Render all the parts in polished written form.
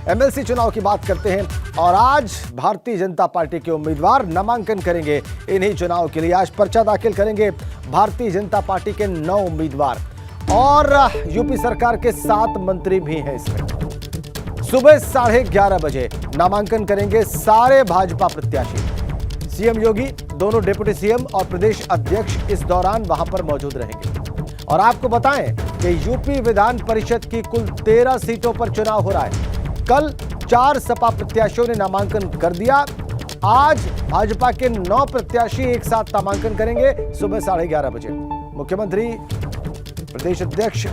MLC चुनाव की बात करते हैं और आज भारतीय जनता पार्टी के उम्मीदवार नामांकन करेंगे इन्हीं चुनाव के लिए। आज पर्चा दाखिल करेंगे भारतीय जनता पार्टी के 9 उम्मीदवार और यूपी सरकार के 7 मंत्री भी हैं इसमें। सुबह 11:30 बजे नामांकन करेंगे सारे भाजपा प्रत्याशी। सीएम योगी, दोनों डिप्टी सीएम और प्रदेश अध्यक्ष इस दौरान वहां पर मौजूद रहेंगे। और आपको बताएं कि यूपी विधान परिषद की कुल 13 सीटों पर चुनाव हो रहा है। कल 4 सपा प्रत्याशियों ने नामांकन कर दिया। आज भाजपा के 9 प्रत्याशी एक साथ नामांकन करेंगे सुबह 11:30 बजे। मुख्यमंत्री, प्रदेश अध्यक्ष,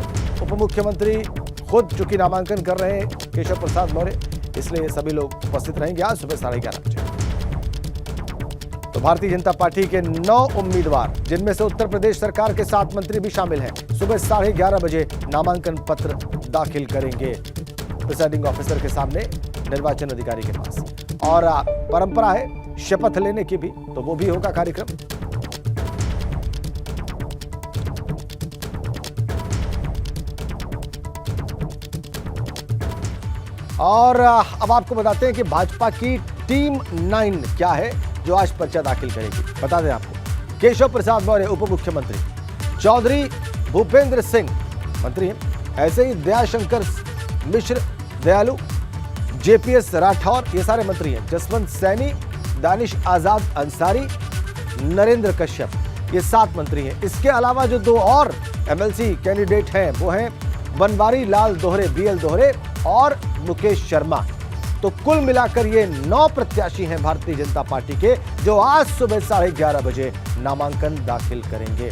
उप मुख्यमंत्री खुद चूंकि नामांकन कर रहे हैं केशव प्रसाद मौर्य, इसलिए सभी लोग उपस्थित रहेंगे आज सुबह 11:30 बजे। तो भारतीय जनता पार्टी के 9 उम्मीदवार, जिनमें से उत्तर प्रदेश सरकार के 7 मंत्री भी शामिल हैं, सुबह 11:30 बजे नामांकन पत्र दाखिल करेंगे प्रिसाइडिंग ऑफिसर के सामने, निर्वाचन अधिकारी के पास। और परंपरा है शपथ लेने की भी, तो वो भी होगा कार्यक्रम। और अब आपको बताते हैं कि भाजपा की टीम 9 क्या है जो आज पर्चा दाखिल करेगी। बता दें आपको, केशव प्रसाद मौर्य उप मुख्यमंत्री, चौधरी भूपेंद्र सिंह मंत्री हैं, ऐसे ही दयाशंकर मिश्र दयालु, जेपीएस राठौर, ये सारे मंत्री हैं। जसवंत सैनी, दानिश आजाद अंसारी, नरेंद्र कश्यप, ये 7 मंत्री हैं। इसके अलावा जो 2 और एमएलसी कैंडिडेट हैं वो हैं बनवारी लाल दोहरे, बीएल दोहरे और मुकेश शर्मा। तो कुल मिलाकर ये 9 प्रत्याशी हैं भारतीय जनता पार्टी के, जो आज सुबह 11:30 बजे नामांकन दाखिल करेंगे।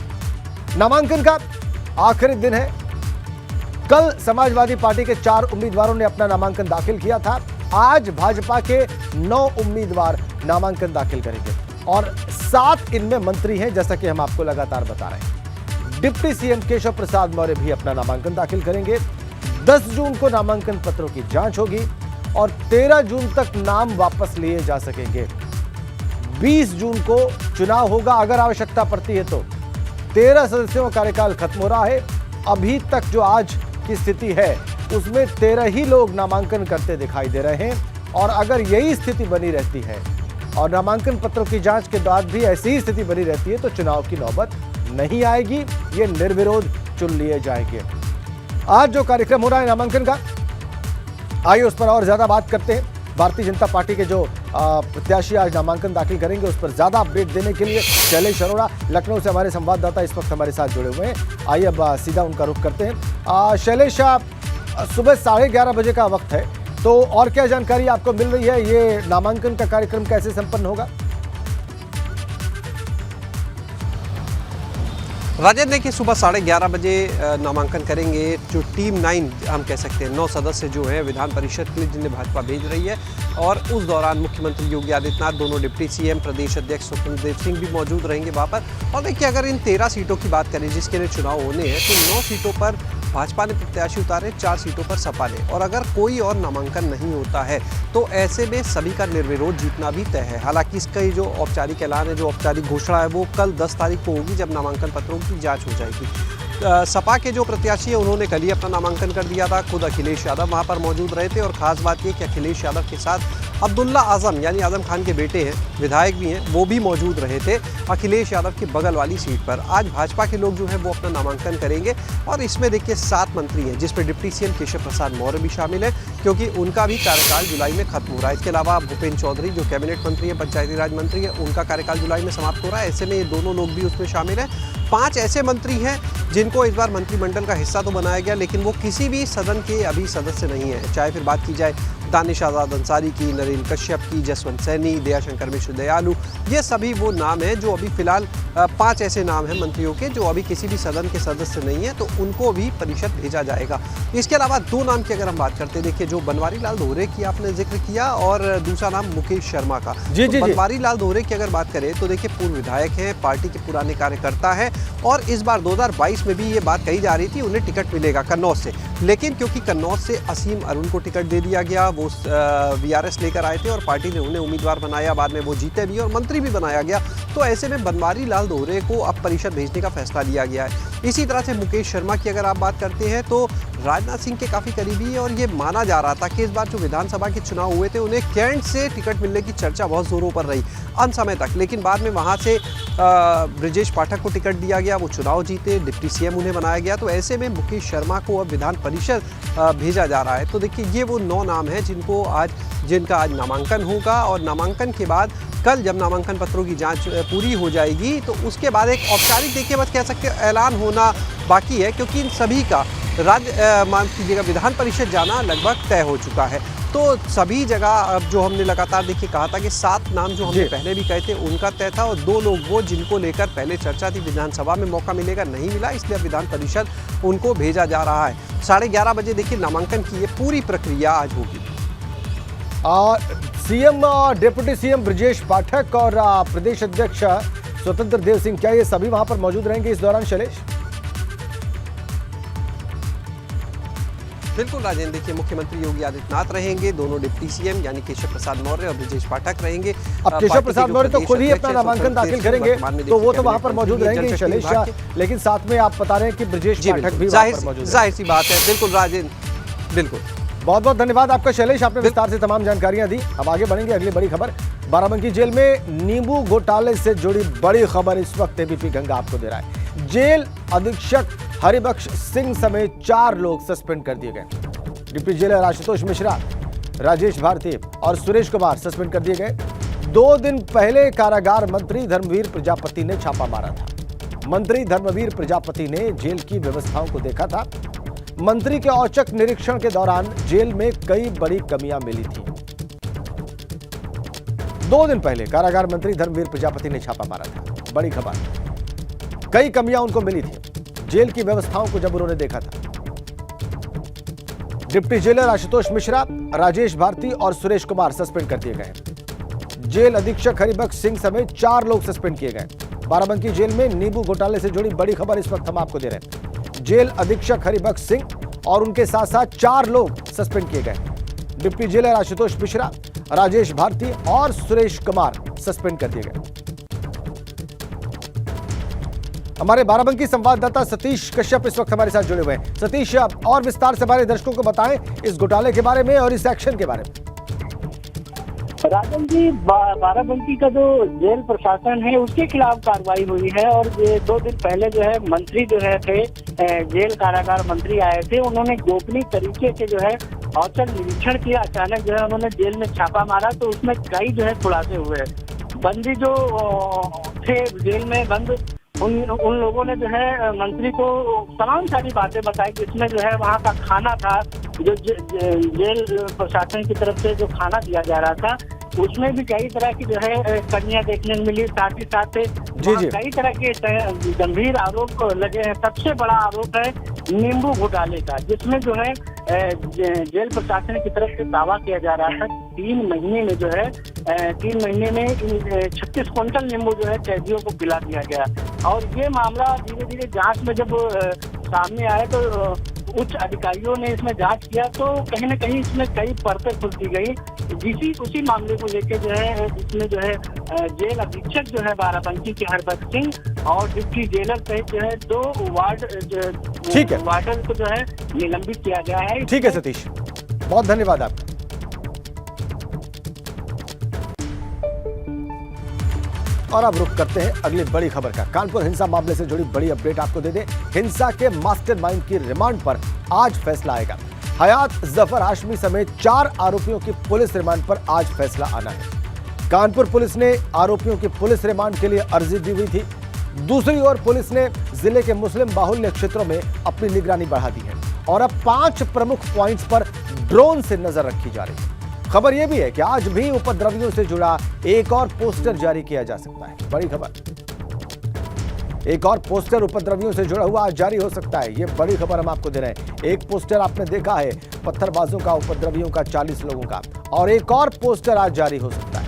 नामांकन का आखिरी दिन है। कल समाजवादी पार्टी के 4 उम्मीदवारों ने अपना नामांकन दाखिल किया था। आज भाजपा के 9 उम्मीदवार नामांकन दाखिल करेंगे और 7 इनमें मंत्री हैं, जैसा कि हम आपको लगातार बता रहे हैं। डिप्टी सीएम केशव प्रसाद मौर्य भी अपना नामांकन दाखिल करेंगे। 10 जून को नामांकन पत्रों की जांच होगी और 13 जून तक नाम वापस लिए जा सकेंगे। 20 जून को चुनाव होगा अगर आवश्यकता पड़ती है तो। 13 सदस्यों का कार्यकाल खत्म हो रहा है। अभी तक जो आज की स्थिति है उसमें 13 ही लोग नामांकन करते दिखाई दे रहे हैं और अगर यही स्थिति बनी रहती है और नामांकन पत्रों की जांच के बाद भी ऐसी ही स्थिति बनी रहती है तो चुनाव की नौबत नहीं आएगी, ये निर्विरोध चुन लिए जाएंगे। आज जो कार्यक्रम हो रहा है नामांकन का, आइए उस पर और ज्यादा बात करते हैं। भारतीय जनता पार्टी के जो प्रत्याशी आज नामांकन दाखिल करेंगे उस पर ज्यादा अपडेट देने के लिए शैलेश अरोड़ा लखनऊ से हमारे संवाददाता इस वक्त हमारे साथ जुड़े हुए हैं। आइए अब सीधा उनका रुख करते हैं। शैलेश, सुबह 11:30 बजे का वक्त है, तो और क्या जानकारी आपको मिल रही है? ये नामांकन का कार्यक्रम कैसे संपन्न होगा? राजेंद्र, देखिए सुबह 11:30 बजे नामांकन करेंगे। जो टीम 9 हम कह सकते हैं, 9 सदस्य जो हैं विधान परिषद के लिए, जिन्हें भाजपा भेज रही है, और उस दौरान मुख्यमंत्री योगी आदित्यनाथ, दोनों डिप्टी सीएम, प्रदेश अध्यक्ष स्वतंत्र देव सिंह भी मौजूद रहेंगे वहाँ पर। और देखिए, अगर इन 13 सीटों की बात करें जिसके लिए चुनाव होने हैं, तो 9 सीटों पर भाजपा ने प्रत्याशी उतारे, 4 सीटों पर सपा ने। और अगर कोई और नामांकन नहीं होता है तो ऐसे में सभी का निर्विरोध जीतना भी तय है। हालांकि इसका जो औपचारिक ऐलान है, जो औपचारिक घोषणा है, वो कल 10 तारीख को होगी जब नामांकन पत्रों की जांच हो जाएगी। सपा के जो प्रत्याशी हैं उन्होंने कल ही अपना नामांकन कर दिया था। खुद अखिलेश यादव वहाँ पर मौजूद रहे थे और खास बात ये कि अखिलेश यादव के साथ अब्दुल्ला आजम, यानी आजम खान के बेटे हैं, विधायक भी हैं, वो भी मौजूद रहे थे अखिलेश यादव की बगल वाली सीट पर। आज भाजपा के लोग जो है वो अपना नामांकन करेंगे और इसमें देखिए 7 मंत्री हैं, जिसमें डिप्टी सीएम केशव प्रसाद मौर्य भी शामिल है, क्योंकि उनका भी कार्यकाल जुलाई में खत्म हो रहा है। इसके अलावा भूपेंद्र चौधरी जो कैबिनेट मंत्री है, पंचायती राज मंत्री है, उनका कार्यकाल जुलाई में समाप्त हो रहा है। ऐसे में ये दोनों लोग भी उसमें शामिल हैं। 5 ऐसे मंत्री हैं जिनको इस बार मंत्रिमंडल का हिस्सा तो बनाया गया, लेकिन वो किसी भी सदन के अभी सदस्य नहीं है। चाहे फिर बात की जाए दानिश आजाद अंसारी की, नरेंद्र कश्यप की, जसवंत सैनी, दयाशंकर मिश्र दयालु, ये सभी वो नाम हैं जो अभी फिलहाल 5 ऐसे नाम हैं मंत्रियों के जो अभी किसी भी सदन के सदस्य नहीं है, तो उनको भी परिषद भेजा जाएगा। इसके अलावा 2 नाम की अगर हम बात करते हैं, देखिए जो बनवारी लाल दोहरे की आपने जिक्र किया और दूसरा नाम मुकेश शर्मा का। बनवारी लाल दोहरे की अगर बात करें तो देखिए पूर्व विधायक हैं, पार्टी के पुराने कार्यकर्ता हैं और इस बार 2022 में भी ये बात कही जा रही थी उन्हें टिकट मिलेगा कन्नौज से, लेकिन क्योंकि कन्नौज से असीम अरुण को टिकट दे दिया गया, वो वीआरएस लेकर आए थे और पार्टी ने उन्हें उम्मीदवार बनाया, बाद में वो जीते भी और मंत्री भी बनाया गया, तो ऐसे में बनवारी लाल दोहरे को अब परिषद भेजने का फैसला लिया गया है। इसी तरह से मुकेश शर्मा की अगर आप बात करते हैं तो राजनाथ सिंह के काफ़ी करीबी है और ये माना जा रहा था कि इस बार जो विधानसभा के चुनाव हुए थे उन्हें कैंट से टिकट मिलने की चर्चा बहुत ज़ोरों पर रही अंत समय तक, लेकिन बाद में वहाँ से ब्रजेश पाठक को टिकट दिया गया, वो चुनाव जीते, डिप्टी सीएम उन्हें बनाया गया। तो ऐसे में मुकेश शर्मा को अब विधान परिषद भेजा जा रहा है। तो देखिए ये वो 9 नाम हैं जिनका आज नामांकन होगा और नामांकन के बाद कल जब नामांकन पत्रों की जांच पूरी हो जाएगी तो उसके बाद एक औपचारिक देखिए बस कह सकते हैं ऐलान होना बाकी है, क्योंकि इन सभी का मान कीजिएगा विधान परिषद जाना लगभग तय हो चुका है। तो सभी जगह अब जो हमने लगातार देखिए कहा था कि 7 नाम जो हमने पहले भी कहे थे उनका तय था और 2 लोग वो जिनको लेकर पहले चर्चा थी विधानसभा में मौका मिलेगा नहीं मिला, इसलिए विधान परिषद उनको भेजा जा रहा है। 11:30 बजे देखिए नामांकन की ये पूरी प्रक्रिया आज होगी। CM deputy CM Brajesh Pathak और प्रदेश अध्यक्ष स्वतंत्र देव सिंह, क्या ये सभी वहां पर मौजूद रहेंगे इस दौरान शैलेश? बिल्कुल राजेंद्र, देखिए मुख्यमंत्री योगी आदित्यनाथ रहेंगे, दोनों डिप्टी सीएम यानी केशव प्रसाद मौर्य और ब्रजेश पाठक रहेंगे। अब केशव प्रसाद मौर्य तो खुद ही अपना नामांकन दाखिल करेंगे तो वो तो वहां पर मौजूद रहेंगे शैलेश, लेकिन साथ में आप बता रहे हैं कि ब्रजेश पाठक भी वहां पर मौजूद हैं। जाहिर सी बात है, बिल्कुल राजेंद्र, बिल्कुल। बहुत बहुत धन्यवाद आपका शैलेश, आपने विस्तार से तमाम जानकारियां दी। अब आगे बढ़ेंगे अगली बड़ी खबर। बाराबंकी जेल में नींबू घोटाले से जुड़ी बड़ी खबर इस वक्त एबीपी गंगा आपको दे रहा है। जेल अधीक्षक हरिबख्श सिंह समेत 4 लोग सस्पेंड कर दिए गए। डिप्टी जेलर आशुतोष मिश्रा, राजेश भारती और सुरेश कुमार सस्पेंड कर दिए गए। 2 दिन पहले कारागार मंत्री धर्मवीर प्रजापति ने छापा मारा था। मंत्री धर्मवीर प्रजापति ने जेल की व्यवस्थाओं को देखा था। मंत्री के औचक निरीक्षण के दौरान जेल में कई बड़ी कमियां मिली थी। 2 दिन पहले कारागार मंत्री धर्मवीर प्रजापति ने छापा मारा था। बड़ी खबर, कई कमियां उनको मिली थी जेल की व्यवस्थाओं को जब उन्होंने देखा था। डिप्टी जेलर आशुतोष मिश्रा, राजेश भारती और सुरेश कुमार सस्पेंड कर दिए गए। जेल अधीक्षक हरिबख्श सिंह समेत 4 लोग सस्पेंड किए गए। बाराबंकी जेल में नींबू घोटाले से जुड़ी बड़ी खबर इस वक्त हम आपको दे रहे हैं। जेल अधीक्षक हरिबख्श सिंह और उनके साथ साथ 4 लोग सस्पेंड किए गए। डिप्टी जेलर आशुतोष मिश्रा, राजेश भारती और सुरेश कुमार सस्पेंड कर दिए गए। हमारे बाराबंकी संवाददाता सतीश कश्यप इस वक्त हमारे साथ जुड़े हुए हैं। सतीश, और विस्तार से हमारे दर्शकों को बताएं इस घोटाले के बारे में और इस एक्शन के बारे में। राजन जी, बाराबंकी का जो जेल प्रशासन है उसके खिलाफ कार्रवाई हुई है और ये 2 दिन पहले जो है मंत्री जो है थे, जेल कारागार मंत्री आए थे, उन्होंने गोपनीय तरीके से जो है औचक निरीक्षण किया। अचानक जो है उन्होंने जेल में छापा मारा तो उसमें कई जो है खुलासे हुए। बंदी जो थे जेल में बंद, उन लोगों ने जो है मंत्री को तमाम सारी बातें बताई, जिसमें जो है वहाँ का खाना था, जो जेल प्रशासन की तरफ से जो खाना दिया जा रहा था उसमें भी कई तरह की जो है कमियां देखने को मिली। साथ ही साथ कई तरह के गंभीर आरोप लगे हैं। सबसे बड़ा आरोप है नींबू घोटाले का, जिसमें जो है जेल प्रशासन की तरफ से दावा किया जा रहा था 3 महीने में जो है 3 महीने में 36 क्विंटल नींबू जो है कैदियों को पिला दिया गया। और ये मामला धीरे धीरे जांच में जब सामने आया तो उच्च अधिकारियों ने इसमें जांच किया तो कहीं न कहीं इसमें कई परतें खुलती गई। उसी मामले को लेकर जो है इसमें जो है जेल अधीक्षक जो है बाराबंकी के हरबख्श सिंह और डिप्टी जेलर सहित जो है 2 वार्डन को जो है निलंबित किया गया है। ठीक है सतीश, बहुत धन्यवाद आपका। और अब रुक करते हैं अगली बड़ी खबर का। कानपुर हिंसा मामले से जुड़ी बड़ी अपडेट आपको दे दें। हिंसा के मास्टरमाइंड की रिमांड पर आज फैसला आएगा। हयात जफर हाशमी समेत 4 आरोपियों की पुलिस रिमांड पर आज फैसला आना है। कानपुर पुलिस ने आरोपियों की पुलिस रिमांड के लिए अर्जी दी हुई थी। दूसरी ओर पुलिस ने जिले के मुस्लिम बाहुल्य क्षेत्रों में अपनी निगरानी बढ़ा दी है और अब 5 प्रमुख पॉइंट्स पर ड्रोन से नजर रखी जा रही है। खबर यह भी है कि आज भी उपद्रवियों से जुड़ा एक और पोस्टर जारी किया जा सकता है। बड़ी खबर, एक और पोस्टर उपद्रवियों से जुड़ा हुआ आज जारी हो सकता है। यह बड़ी खबर हम आपको दे रहे हैं। एक पोस्टर आपने देखा है पत्थरबाजों का, उपद्रवियों का, 40 लोगों का, और एक और पोस्टर आज जारी हो सकता है।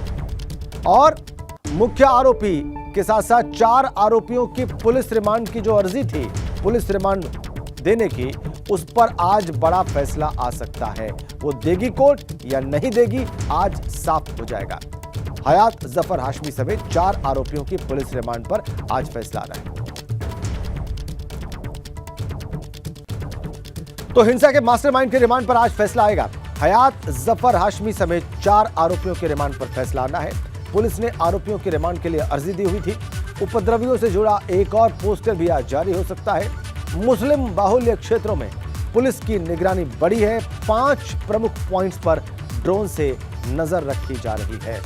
और मुख्य आरोपी के साथ साथ 4 आरोपियों की पुलिस रिमांड की जो अर्जी थी, पुलिस रिमांड देने की, उस पर आज बड़ा फैसला आ सकता है। वो देगी कोर्ट या नहीं देगी, आज साफ हो जाएगा। हयात जफर हाशमी समेत 4 आरोपियों की पुलिस रिमांड पर आज फैसला आ रहा है। तो हिंसा के मास्टरमाइंड के रिमांड पर आज फैसला आएगा। हयात जफर हाशमी समेत 4 आरोपियों के रिमांड पर फैसला आना है। पुलिस ने आरोपियों के रिमांड के लिए अर्जी दी हुई थी। उपद्रवियों से जुड़ा एक और पोस्टर भी आज जारी हो सकता है। मुस्लिम बाहुल्य क्षेत्रों में पुलिस की निगरानी बढ़ी है। 5 प्रमुख पॉइंट्स पर ड्रोन से नजर रखी जा रही है।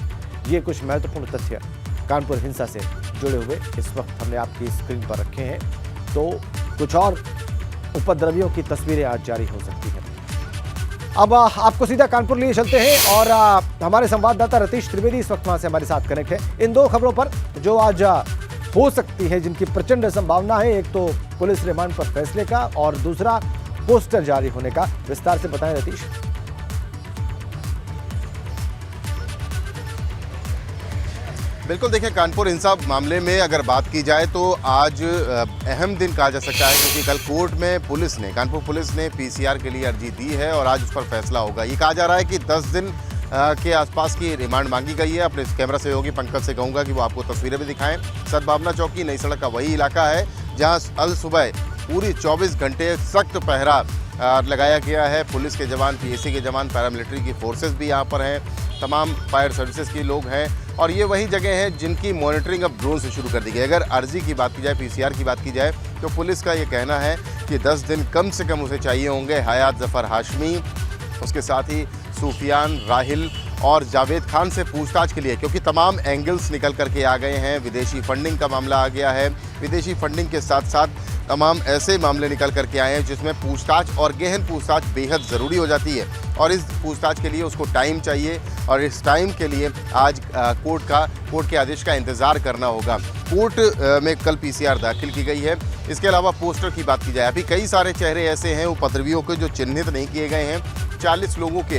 ये कुछ महत्वपूर्ण तथ्य कानपुर हिंसा से जुड़े हुए इस वक्त हमने आपकी स्क्रीन पर रखे हैं। तो कुछ और उपद्रवियों की तस्वीरें आज जारी हो सकती हैं। अब आपको सीधा कानपुर लिए चलते हैं और हमारे संवाददाता रतीश त्रिवेदी इस वक्त वहां से हमारे साथ कनेक्ट है। इन 2 खबरों पर जो आज हो सकती है, जिनकी प्रचंड संभावना है, एक तो पुलिस रिमांड पर फैसले का और दूसरा पोस्टर जारी होने का। विस्तार से बताएं रतीश। बिल्कुल, देखिए कानपुर हिंसा मामले में अगर बात की जाए तो आज अहम दिन कहा जा सकता है, क्योंकि कल कोर्ट में कानपुर पुलिस ने पीसीआर के लिए अर्जी दी है और आज उस पर फैसला होगा। ये कहा जा रहा है कि 10 दिन के आसपास की रिमांड मांगी गई है। अपने कैमरा सहयोगी पंकज से कहूँगा कि वो आपको तस्वीरें भी दिखाएं। सद्भावना चौकी नई सड़क का वही इलाका है जहाँ अल सुबह पूरी 24 घंटे सख्त पहरा लगाया गया है। पुलिस के जवान, पीएसी के जवान, पैरामिलिट्री की फोर्सेस भी यहाँ पर हैं, तमाम फायर सर्विसेज के लोग हैं और ये वही जगह है जिनकी मॉनिटरिंग अब ड्रोन से शुरू कर दी गई। अगर अर्जी की बात की जाए, पीसीआर की बात की जाए, तो पुलिस का ये कहना है कि 10 दिन कम से कम उसे चाहिए होंगे हयात जफर हाशमी, उसके साथ ही सूफियान, राहिल और जावेद खान से पूछताछ के लिए, क्योंकि तमाम एंगल्स निकल करके आ गए हैं। विदेशी फंडिंग का मामला आ गया है। विदेशी फंडिंग के साथ साथ तमाम ऐसे मामले निकल करके आए हैं जिसमें पूछताछ और गहन पूछताछ बेहद ज़रूरी हो जाती है और इस पूछताछ के लिए उसको टाइम चाहिए और इस टाइम के लिए आज कोर्ट के आदेश का इंतज़ार करना होगा। कोर्ट में कल पीसीआर दाखिल की गई है। इसके अलावा पोस्टर की बात की जाए, अभी कई सारे चेहरे ऐसे हैं उपद्रवियों के जो चिन्हित नहीं किए गए हैं। 40 लोगों के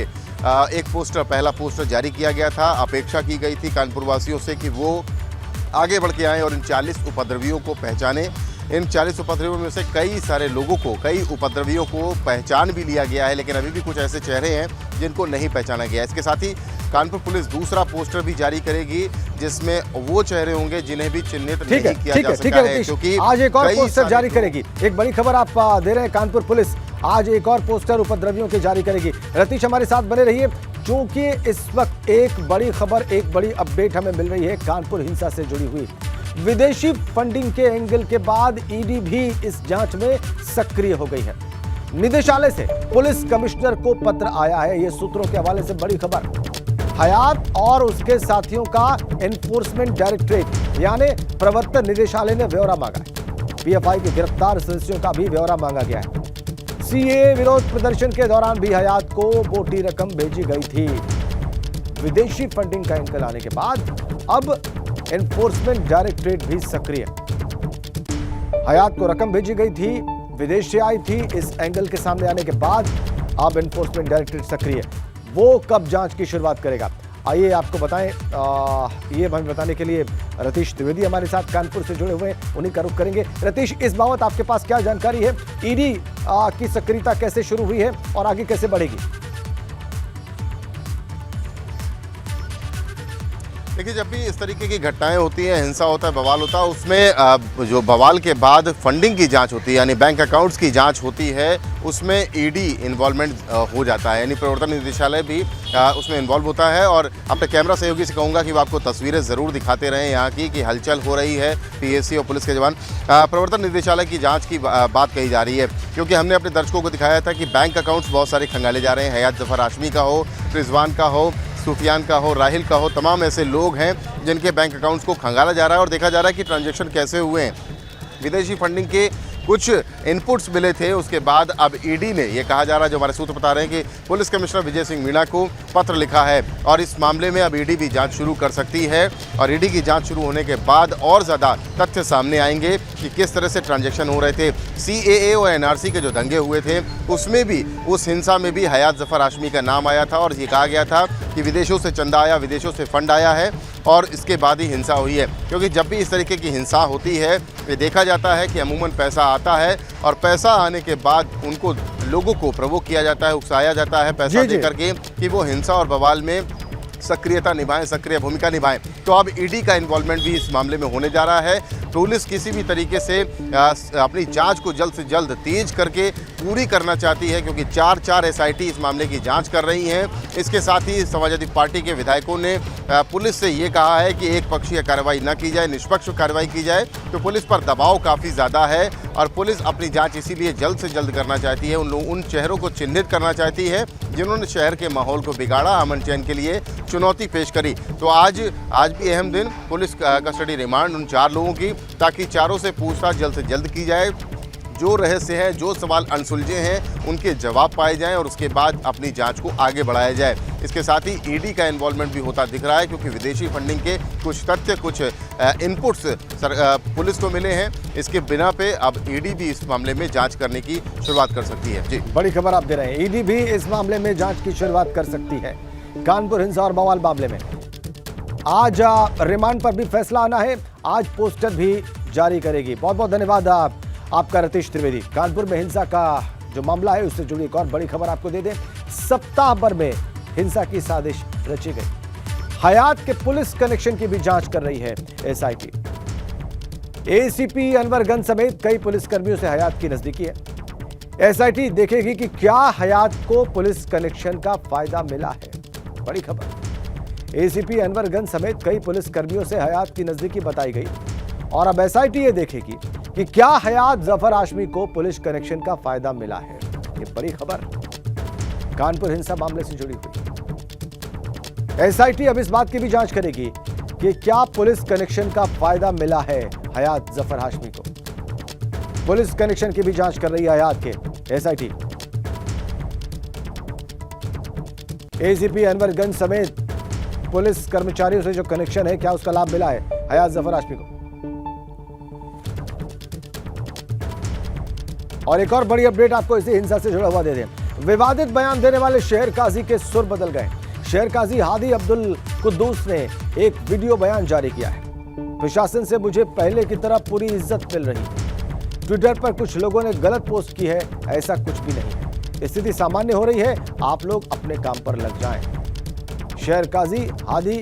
एक पोस्टर, पहला पोस्टर जारी किया गया था। अपेक्षा की गई थी कानपुर वासियों से कि वो आगे बढ़ के आएँ और इन 40 उपद्रवियों को पहचाने। इन 40 उपद्रवियों में से कई सारे लोगों को, कई उपद्रवियों को पहचान भी लिया गया है, लेकिन अभी भी कुछ ऐसे चेहरे हैं जिनको नहीं पहचाना गया। इसके साथ ही कानपुर पुलिस दूसरा पोस्टर भी जारी करेगी जिसमें वो चेहरे होंगे जिन्हें भी चिन्हित नहीं किया जा सका है, क्योंकि आज एक और पोस्टर जारी करेगी। एक बड़ी खबर आप दे रहे हैं, कानपुर पुलिस आज एक और पोस्टर उपद्रवियों के जारी करेगी। रतीश हमारे साथ बने रहिए, क्योंकि इस वक्त एक बड़ी खबर, एक बड़ी अपडेट हमें मिल रही है कानपुर हिंसा से जुड़ी हुई। विदेशी फंडिंग के एंगल के बाद ईडी भी इस जांच में सक्रिय हो गई है। निदेशालय से पुलिस कमिश्नर को पत्र आया है, यह सूत्रों के हवाले से बड़ी खबर। हयात और उसके साथियों का एनफोर्समेंट डायरेक्टरेट यानी प्रवर्तन निदेशालय ने ब्यौरा मांगा है। पीएफआई के गिरफ्तार सदस्यों का भी ब्यौरा मांगा गया है। सीएए विरोध प्रदर्शन के दौरान भी हयात को मोटी रकम भेजी गई थी। विदेशी फंडिंग का एंगल आने के बाद अब एनफोर्समेंट डायरेक्टरेट भी सक्रिय। हयात को रकम भेजी गई थी, विदेश से आई थी। इस एंगल के सामने आने के बाद अब एनफोर्समेंट डायरेक्टरेट सक्रिय। वो कब जांच की शुरुआत करेगा, आइए आपको बताएं। ये हमें बताने के लिए रतीश त्रिवेदी हमारे साथ कानपुर से जुड़े हुए हैं, उन्हीं का रुख करेंगे। रतीश, इस बाबत आपके पास क्या जानकारी है? ईडी की सक्रियता कैसे शुरू हुई है और आगे कैसे बढ़ेगी? देखिए, जब भी इस तरीके की घटनाएं होती हैं, हिंसा होता है, बवाल होता है, उसमें जो बवाल के बाद फंडिंग की जांच होती है यानी बैंक अकाउंट्स की जांच होती है, उसमें ईडी इन्वॉल्वमेंट हो जाता है, यानी प्रवर्तन निदेशालय भी उसमें इन्वॉल्व होता है। और अपने कैमरा सहयोगी से कहूँगा कि वो आपको तस्वीरें ज़रूर दिखाते रहें यहाँ की, कि हलचल हो रही है। पीएससी और पुलिस के जवान, प्रवर्तन निदेशालय की जाँच की बात कही जा रही है, क्योंकि हमने अपने दर्शकों को दिखाया था कि बैंक अकाउंट्स बहुत सारे खंगाले जा रहे हैं। हयात जफर हाशमी का हो, रिजवान का हो, सूफियान का हो, राहिल का हो, तमाम ऐसे लोग हैं जिनके बैंक अकाउंट्स को खंगाला जा रहा है और देखा जा रहा है कि ट्रांजैक्शन कैसे हुए हैं। विदेशी फंडिंग के कुछ इनपुट्स मिले थे, उसके बाद अब ईडी ने, ये कहा जा रहा है, जो हमारे सूत्र बता रहे हैं कि पुलिस कमिश्नर विजय सिंह मीणा को पत्र लिखा है और इस मामले में अब ईडी भी जांच शुरू कर सकती है। और ईडी की जांच शुरू होने के बाद और ज़्यादा तथ्य सामने आएंगे कि किस तरह से ट्रांजैक्शन हो रहे थे। सीएए और एनआरसी के जो दंगे हुए थे, उसमें भी, उस हिंसा में भी हयात जफर हाशमी का नाम आया था और ये कहा गया था कि विदेशों से चंदा आया, विदेशों से फंड आया है और इसके बाद ही हिंसा हुई है। क्योंकि जब भी इस तरीके की हिंसा होती है, ये देखा जाता है कि अमूमन पैसा आता है और पैसा आने के बाद उनको, लोगों को प्रोवोक किया जाता है, उकसाया जाता है पैसा दे करके कि वो हिंसा और बवाल में सक्रियता निभाएं, सक्रिय भूमिका निभाएं। तो अब ईडी का इन्वॉल्वमेंट भी इस मामले में होने जा रहा है। पुलिस किसी भी तरीके से अपनी जांच को जल्द से जल्द तेज करके पूरी करना चाहती है, क्योंकि 4 एसआईटी इस मामले की जांच कर रही हैं। इसके साथ ही समाजवादी पार्टी के विधायकों ने पुलिस से ये कहा है कि एक पक्षीय कार्रवाई न की जाए, निष्पक्ष कार्रवाई की जाए। तो पुलिस पर दबाव काफ़ी ज़्यादा है और पुलिस अपनी जांच इसीलिए जल्द से जल्द करना चाहती है। उन चेहरों को चिन्हित करना चाहती है जिन्होंने शहर के माहौल को बिगाड़ा, अमन चैन के लिए चुनौती पेश करी। तो आज भी अहम दिन, पुलिस कस्टडी रिमांड उन 4 लोगों की, ताकि चारों से पूछताछ जल्द से जल्द की जाए। जो रहस्य है, जो सवाल अनसुलझे हैं, उनके जवाब पाए जाएं और उसके बाद अपनी जांच को आगे बढ़ाया जाए। इसके साथ ही ईडी का इन्वॉल्वमेंट भी होता दिख रहा है, क्योंकि विदेशी फंडिंग के कुछ तथ्य, कुछ इनपुट्स पुलिस को मिले हैं। इसके बिना पे अब ईडी भी इस मामले में जांच करने की शुरुआत कर सकती है। जी, बड़ी खबर आप दे रहे हैं, ईडी भी इस मामले में जांच की शुरुआत कर सकती है। कानपुर हिंसा और बवाल मामले में आज रिमांड पर भी फैसला आना है। आज पोस्टर भी जारी करेगी। बहुत बहुत धन्यवाद आपका रतीश त्रिवेदी। कानपुर में हिंसा का जो मामला है उससे जुड़ी एक और बड़ी खबर आपको दे दें। सप्ताह भर में हिंसा की साजिश रची गई। हयात के पुलिस कनेक्शन की भी जांच कर रही है एसआईटी। एसीपी अनवर गंज समेत कई पुलिसकर्मियों से हयात की नजदीकी है। एसआईटी देखेगी कि क्या हयात को पुलिस कनेक्शन का फायदा मिला है। बड़ी खबर, एसीपी अनवर गंज समेत कई पुलिसकर्मियों से हयात की नजदीकी बताई गई और अब एसआईटी ये देखेगी कि क्या हयात जफर हाशमी को पुलिस कनेक्शन का फायदा मिला है। ये बड़ी खबर कानपुर हिंसा मामले से जुड़ी हुई। एसआईटी अब इस बात की भी जांच करेगी कि क्या पुलिस कनेक्शन का फायदा मिला है हयात जफर हाशमी को। पुलिस कनेक्शन की भी जांच कर रही है हयात के एसआईटी। एसीपी अनवर गंज समेत पुलिस कर्मचारियों से जो कनेक्शन है, क्या उसका लाभ मिला है हयात जफर हाशमी को। और एक और बड़ी अपडेट आपको इसी हिंसा से जुड़ा हुआ दे दें। विवादित बयान देने वाले शहर काजी के सुर बदल गए। शहर काजी हादी अब्दुल कुद्दूस ने एक वीडियो बयान जारी किया है। प्रशासन से मुझे पहले की तरह पूरी इज्जत मिल रही है। ट्विटर पर कुछ लोगों ने गलत पोस्ट की है, ऐसा कुछ भी नहीं है। स्थिति सामान्य हो रही है, आप लोग अपने काम पर लग जाएं। शहर काजी हादी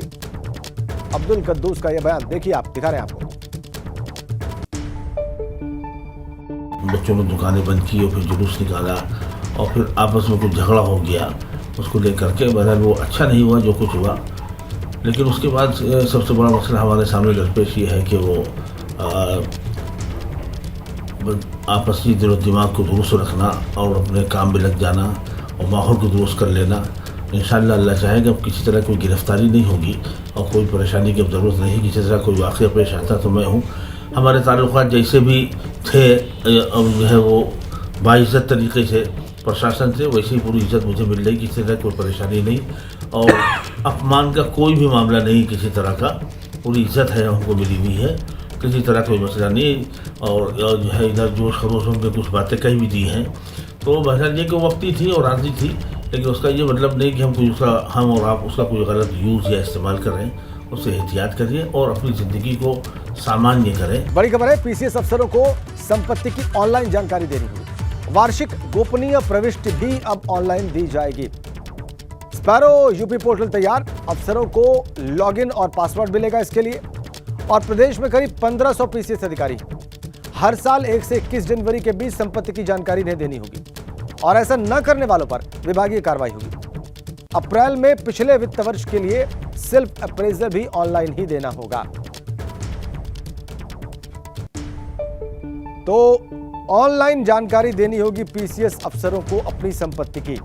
अब्दुल कुद्दूस का यह बयान देखिए, आप दिखा रहे हैं आपको। बच्चों ने दुकानें बंद की और फिर जुलूस निकाला और फिर आपस में कुछ झगड़ा हो गया उसको लेकर के। बहरहाल वो अच्छा नहीं हुआ जो कुछ हुआ, लेकिन उसके बाद सबसे बड़ा मसला हमारे सामने दरपेश ये है कि वो आपसी दिलो दिमाग को दुरुस्त रखना और अपने काम में लग जाना और माहौल को दुरुस्त कर लेना। इंशाअल्लाह अल्लाह चाहेगा अब किसी तरह कोई गिरफ्तारी नहीं होगी और कोई परेशानी की अब ज़रूरत नहीं। किसी तरह कोई वाक़या पेश आता तो मैं हूँ। हमारे ताल्लुकात जैसे भी थे अब जो है वो बाइज्जत तरीके से प्रशासन से, वैसे ही पूरी इज्जत मुझे मिल रही। किसी तरह कोई परेशानी नहीं और अपमान का कोई भी मामला नहीं, किसी तरह का पूरी इज्जत है हमको मिली हुई है। किसी तरह कोई मसला नहीं। और जो है इधर जोश खरोश में कुछ बातें कही भी दी हैं तो बहरहाल ये कि वक्ती थी और आर्जी थी, लेकिन उसका ये मतलब नहीं कि हम और आप उसका कोई गलत यूज़ या इस्तेमाल कर रहे हैं। उससे एहतियात करिए और अपनी ज़िंदगी को सामान्य करें। बड़ी खबर है, पीसीएस अफसरों को संपत्ति की ऑनलाइन जानकारी देनी होगी। वार्षिक गोपनीय प्रविष्टि भी अब ऑनलाइन दी जाएगी। स्पैरो यूपी पोर्टल तैयार, अफसरों को लॉगिन और पासवर्ड मिलेगा इसके लिए। और प्रदेश में करीब 1500 पीसीएस अधिकारी हर साल 1 से 21 जनवरी के बीच संपत्ति की जानकारी इन्हें देनी होगी और ऐसा न करने वालों पर विभागीय कार्रवाई होगी। अप्रैल में पिछले वित्त वर्ष के लिए सेल्फ अप्रेजल भी ऑनलाइन ही देना होगा। तो ऑनलाइन जानकारी देनी होगी पीसीएस अफसरों को अपनी संपत्ति की।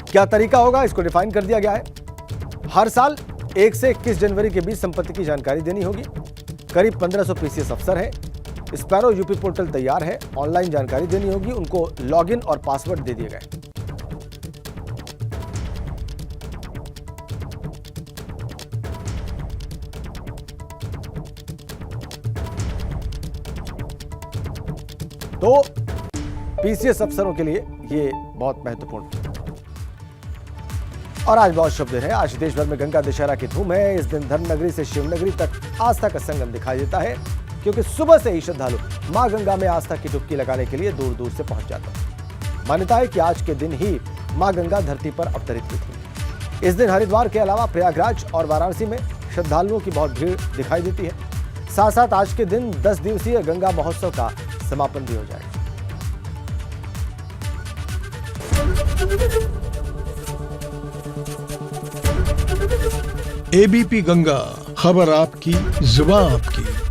क्या तरीका होगा, इसको डिफाइन कर दिया गया है। हर साल 1 से 21 जनवरी के बीच संपत्ति की जानकारी देनी होगी। करीब 1500 पीसीएस अफसर हैं। स्पैरो यूपी पोर्टल तैयार है, ऑनलाइन जानकारी देनी होगी। उनको लॉगिन और पासवर्ड दे दिए गए। तो पीसीएस अफसरों के लिए ये बहुत महत्वपूर्ण है। और आज बहुत शुभ दिन है। आज देश भर में गंगा दशहरा की धूम है। इस दिन धर्मनगरी से शिवनगरी तक आस्था का संगम दिखाई देता है, क्योंकि सुबह से ही श्रद्धालु मां गंगा में आस्था की डुबकी लगाने के लिए दूर दूर से पहुंच जाते हैं। मान्यता है कि आज के दिन ही मां गंगा धरती पर अवतरित हुई थी। इस दिन हरिद्वार के अलावा प्रयागराज और वाराणसी में श्रद्धालुओं की बहुत भीड़ दिखाई देती है। साथ साथ आज के दिन 10 दिवसीय गंगा महोत्सव का समापन भी हो जाएगा। एबीपी गंगा, खबर आपकी, जुबान आपकी।